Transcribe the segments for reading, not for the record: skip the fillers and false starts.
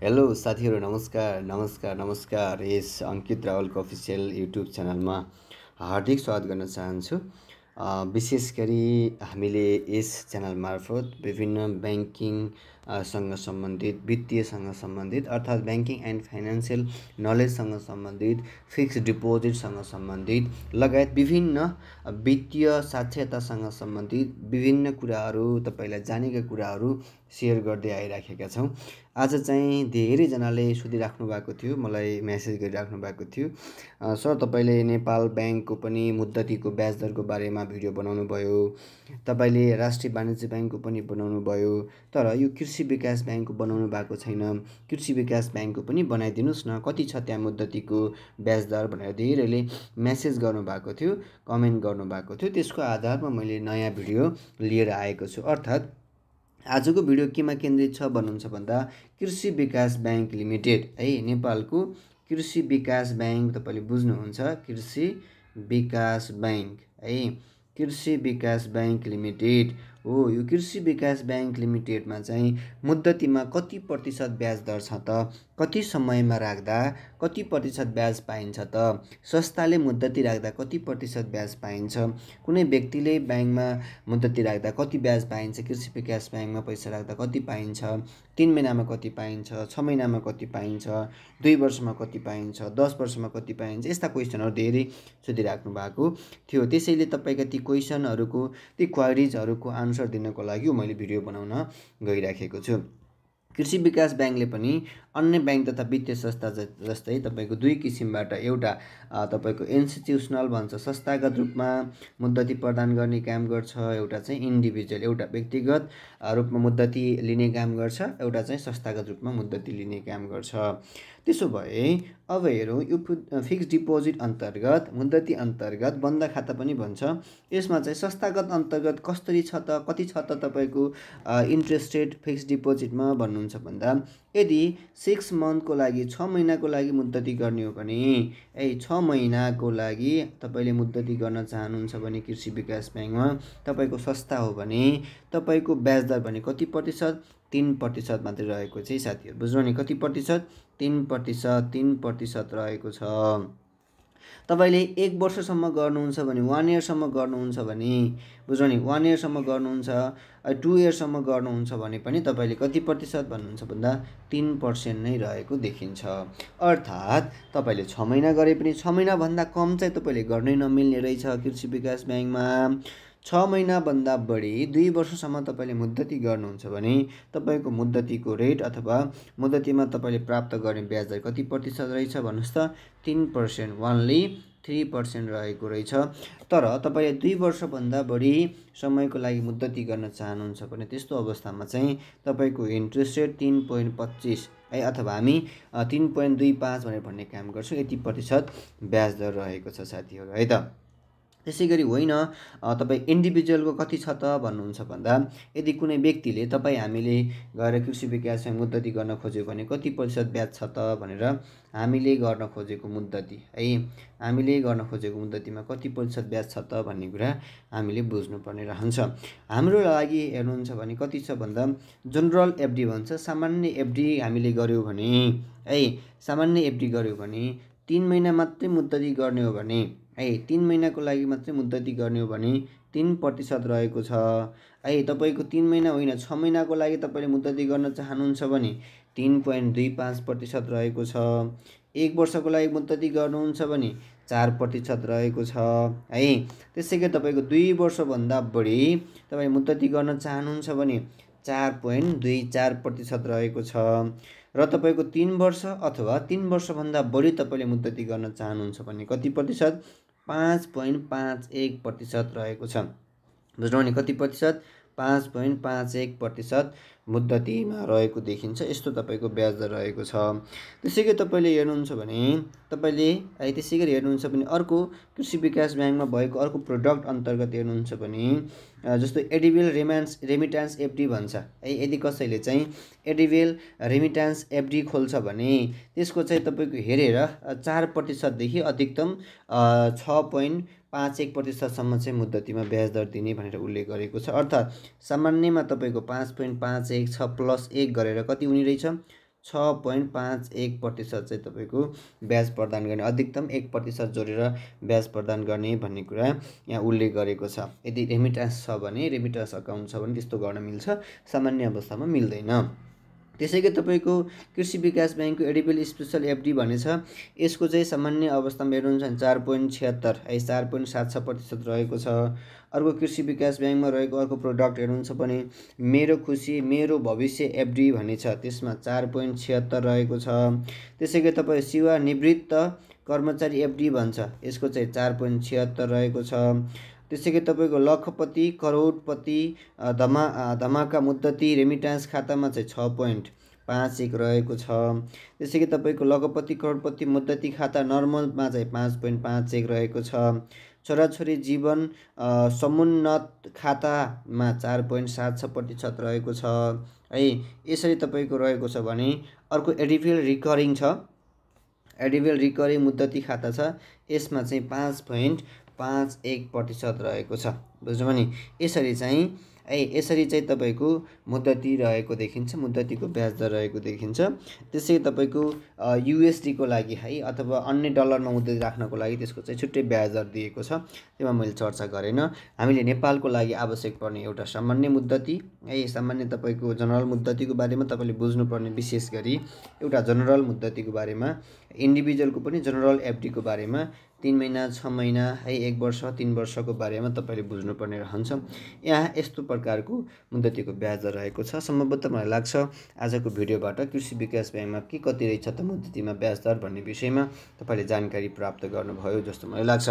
Hello साथीहरू, नमस्कार नमस्कार नमस्कार। यस अंकित रावलको अफिसियल युट्युब च्यानलमा हार्दिक स्वागत गर्न चाहन्छु। विशेष गरी हामीले यस च्यानल मार्फत विभिन्न ब्याङ्किङ सँग सम्बन्धित, वित्तीयसँग सम्बन्धित अर्थात् ब्याङ्किङ एन्ड फाइनेन्सियल नलेजसँग सम्बन्धित, फिक्स डिपोजिटसँग सम्बन्धित लगायत विभिन्न वित्तीय साक्षरतासँग सम्बन्धित विभिन्न कुराहरू, तपाईँलाई जानेका कुराहरू सेयर गर्दै आइराखेका छौँ। आज चाहिँ धेरैजनाले सोधिराख्नु भएको थियो, मलाई मेसेज गरिराख्नु भएको थियो, सर तपाईँले नेपाल ब्याङ्कको पनि मुद्दतीको ब्याज दरको बारेमा भिडियो बनाउनु भयो, तपाईँले राष्ट्रिय वाणिज्य ब्याङ्कको पनि बनाउनु भयो, तर यो कृषि विकास ब्याङ्कको बनाउनु भएको छैन। कृषि विकास ब्याङ्कको पनि बनाइदिनुहोस् न, कति छ त्यहाँ मुद्दतीको ब्याज दर भनेर धेरैले मेसेज गर्नुभएको थियो, कमेन्ट गर्नुभएको थियो। त्यसको आधारमा मैले नयाँ भिडियो लिएर आएको छु। अर्थात् आजको भिडियो केमा केन्द्रित छ भन्नुहुन्छ भन्दा कृषि विकास ब्याङ्क लिमिटेड है, नेपालको कृषि विकास ब्याङ्क, तपाईँले बुझ्नुहुन्छ, कृषि विकास ब्याङ्क है, कृषि विकास ब्याङ्क लिमिटेड हो। यो कृषि विकास ब्याङ्क लिमिटेडमा चाहिँ मुद्दतीमा कति प्रतिशत ब्याज दर छ त, कति समयमा राख्दा कति प्रतिशत ब्याज पाइन्छ त, संस्थाले मुद्दती राख्दा कति प्रतिशत ब्याज पाइन्छ, कुनै व्यक्तिले ब्याङ्कमा मुद्दती राख्दा कति ब्याज पाइन्छ, कृषि विकास ब्याङ्कमा पैसा राख्दा कति पाइन्छ, 3 महिनामा कति पाइन्छ, 6 महिनामा कति पाइन्छ, 2 वर्षमा कति पाइन्छ, 10 वर्षमा कति पाइन्छ, यस्ता क्वेसनहरू धेरै सोधिराख्नु भएको थियो। त्यसैले तपाईँका ती क्वेसनहरूको, ती क्वारिजहरूको आन्सर दिनको लागि मैले भिडियो बनाउन गइराखेको छु। कृषि विकास ब्याङ्कले पनि अन्य ब्याङ्क तथा वित्तीय संस्था जस्तै तपाईँको दुई किसिमबाट, एउटा तपाईँको इन्स्टिट्युसनल भन्छ, संस्थागत रूपमा मुद्दती प्रदान गर्ने काम गर्छ, एउटा चाहिँ इन्डिभिजुअल, एउटा व्यक्तिगत रूपमा मुद्दती लिने काम गर्छ, एउटा चाहिँ संस्थागत रूपमा मुद्दती लिने काम गर्छ। त्यसो भए अब हेरौँ, यो फिक्स डिपोजिट अन्तर्गत, मुद्दती अन्तर्गत बन्द खाता पनि भन्छ, यसमा चाहिँ संस्थागत अन्तर्गत कसरी छ त, कति छ त तपाईँको इन्ट्रेस्ट रेट फिक्स डिपोजिटमा भन्नुहुन्छ भन्दा, यदि 6 मन्थको लागि, 6 महिनाको लागि मुद्दती गर्ने हो भने, 6 महिनाको लागि तपाईँले मुद्दती गर्न चाहनुहुन्छ भने कृषि विकास ब्याङ्कमा, तपाईँको संस्था हो भने तपाईँको ब्याज दर भने कति प्रतिशत, 3% मात्रै रहेको चाहिँ साथीहरू बुझ्नु नि, कति प्रतिशत, 3% रहेको छ। तपाईँले 1 वर्षसम्म गर्नुहुन्छ भने, 1 इयरसम्म गर्नुहुन्छ भने, बुझ्नु नि, 1 इयरसम्म गर्नुहुन्छ, 2 इयरसम्म गर्नुहुन्छ भने पनि तपाईँले कति प्रतिशत भन्नुहुन्छ भन्दा 3% नै रहेको देखिन्छ। अर्थात् तपाईँले 6 महिना गरे पनि 6 महिनाभन्दा कम चाहिँ तपाईँले गर्नै नमिल्ने रहेछ कृषि विकास ब्याङ्कमा। 6 महिनाभन्दा बढी 2 वर्षसम्म तपाईँले मुद्दती गर्नुहुन्छ भने तपाईँको मुद्दतीको रेट अथवा मुद्दतीमा तपाईँले प्राप्त गर्ने ब्याज दर कति प्रतिशत रहेछ भन्नुहोस् त, 3%, ओन्ली 3% रहेको रहेछ। तर तपाईँले 2 वर्षभन्दा बढी समयको लागि मुद्दती गर्न चाहनुहुन्छ भने त्यस्तो अवस्थामा चाहिँ तपाईँको इन्ट्रेस्ट रेट 3.25 है, अथवा हामी 3.25 भनेर भन्ने काम गर्छौँ, यति प्रतिशत ब्याज दर रहेको छ साथीहरू है त। त्यसै गरी होइन, तपाईँ इन्डिभिजुअलको कति छ त भन्नुहुन्छ भन्दा, यदि कुनै व्यक्तिले, तपाईँ हामीले गएर कृषि विकासमा मुद्दती गर्न खोज्यो भने कति प्रतिशत ब्याज छ त भनेर हामीले गर्न खोजेको मुद्दती है, हामीले गर्न खोजेको मुद्दतीमा कति प्रतिशत ब्याज छ त भन्ने कुरा हामीले बुझ्नुपर्ने रहन्छ। हाम्रो लागि हेर्नुहुन्छ भने कति छ भन्दा, जनरल एफडी भन्छ, सामान्य एफडी हामीले गऱ्यौँ भने है, सामान्य एफडी गऱ्यौँ भने 3 महिना मात्रै मुद्दती गर्ने हो भने है, 3 महिनाको लागि मात्रै मुद्दती गर्ने हो भने 3% रहेको छ है। तपाईँको 3 महिना होइन, 6 महिनाको लागि तपाईँले मुद्दती गर्न चाहनुहुन्छ भने 3.25% रहेको छ। 1 वर्षको लागि मुद्दती गर्नुहुन्छ भने 4% रहेको छ है। त्यसै गरी तपाईँको 2 वर्षभन्दा बढी तपाईँ मुद्दती गर्न चाहनुहुन्छ भने 4.24% रहेको छ। र तपाईँको 3 वर्ष अथवा 3 वर्षभन्दा बढी तपाईँले मुद्दती गर्न चाहनुहुन्छ भने कति प्रतिशत, 5.51% रहेको छ। बुझ्नु नि, कति प्रतिशत, 5.51% मुद्दतीमा रहेको देखिन्छ। यस्तो तपाईँको ब्याज दर रहेको छ। त्यसै गरी तपाईँले हेर्नुहुन्छ भने, तपाईँले त्यसै गरी हेर्नुहुन्छ भने अर्को कृषि विकास ब्याङ्कमा भएको अर्को प्रोडक्ट अन्तर्गत हेर्नुहुन्छ भने, जस्तो एडिबिल रेमिट्यान्स एफडी भन्छ है। यदि कसैले चाहिँ एडिबिल रेमिट्यान्स एफडी खोल्छ भने त्यसको चाहिँ तपाईँको हेरेर 4% देखि अधिकतम 6.51% चाहिँ मुद्दतीमा ब्याज दर दिने भनेर उल्लेख गरेको छ। अर्थात् सामान्यमा तपाईँको 5.51 छ +1 गरेर कति हुने रहेछ, 6.51% चाहिँ तपाईँको ब्याज प्रदान गर्ने, अधिकतम 1% जोडेर ब्याज प्रदान गर्ने भन्ने कुरा यहाँ उल्लेख गरेको छ। यदि रेमिट्यान्स छ भने, रेमिट्यान्स अकाउन्ट छ भने त्यस्तो गर्न मिल्छ, सामान्य अवस्थामा मिल्दैन। त्यसैगरी तपाईँको कृषि विकास ब्याङ्कको एडिबल स्पेसल एफडी भन्ने छ, यसको चाहिँ सामान्य अवस्थामा हेर्नुहुन्छ भने 4.76 है 4.76% रहेको छ। अर्को कृषि विकास ब्याङ्कमा रहेको अर्को प्रोडक्ट हेर्नुहुन्छ भने मेरो खुसी मेरो भविष्य एफडी भन्ने छ, त्यसमा 4.76 रहेको छ। त्यसै गरी तपाईँ सेवानिवृत्त कर्मचारी एफडी भन्छ, यसको चाहिँ 4.76 रहेको छ। त्यसै गरी तपाईँको लखपति करोडपति धमाका मुद्दती रेमिट्यान्स खातामा चाहिँ 6.51 रहेको छ। त्यसै गरी तपाईँको लखपति करोडपति मुद्दती खाता नर्मलमा चाहिँ 5.51 रहेको छ। छोराछोरी जीवन समुन्नत खातामा 4.76% रहेको छ है। यसरी तपाईँको रहेको छ भने अर्को एडिबल रिकरिङ छ, एडिबल रिकरिङ मुद्दती खाता छ, यसमा चाहिँ 5.51% रहेको छ। बुझ्नु भने यसरी चाहिँ यसरी चाहिँ तपाईँको मुद्दती रहेको देखिन्छ, मुद्दतीको ब्याज दर रहेको देखिन्छ। त्यसै तपाईँको युएसडीको लागि है अथवा अन्य डलरमा मुद्दती राख्नको लागि त्यसको चाहिँ छुट्टै ब्याज दर दिएको छ, त्यसमा मैले चर्चा गरेन। हामीले नेपालको लागि आवश्यक पर्ने एउटा सामान्य मुद्दती है, सामान्य तपाईँको जनरल मुद्दतीको बारेमा तपाईँले बुझ्नुपर्ने विशेष गरी एउटा जनरल मुद्दतीको बारेमा, इन्डिभिजुअलको पनि जनरल एफडीको बारेमा 3 महिना 6 महिना है 1 वर्ष 3 वर्षको बारेमा तपाईँले बुझ्नुपर्ने रहन्छ। यहाँ यस्तो प्रकारको मुद्दतीको ब्याज दर रहेको छ। सम्भवतः मलाई लाग्छ आजको भिडियोबाट कृषि विकास ब्याङ्कमा के कति रहेछ त मुद्दतीमा ब्याज दर भन्ने विषयमा तपाईँले जानकारी प्राप्त गर्नुभयो जस्तो मलाई लाग्छ।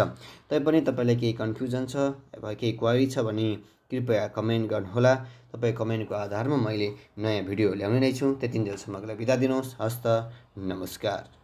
तैपनि तपाईँलाई केही कन्फ्युजन छ अथवा केही क्वेरी छ भने कृपया कमेन्ट गर्नुहोला। तपाईँ कमेन्टको आधारमा मैले नयाँ भिडियो ल्याउने नै छु। त्यतिन्जेलसम्मको लागि बिदा दिनुहोस्। हस्त नमस्कार।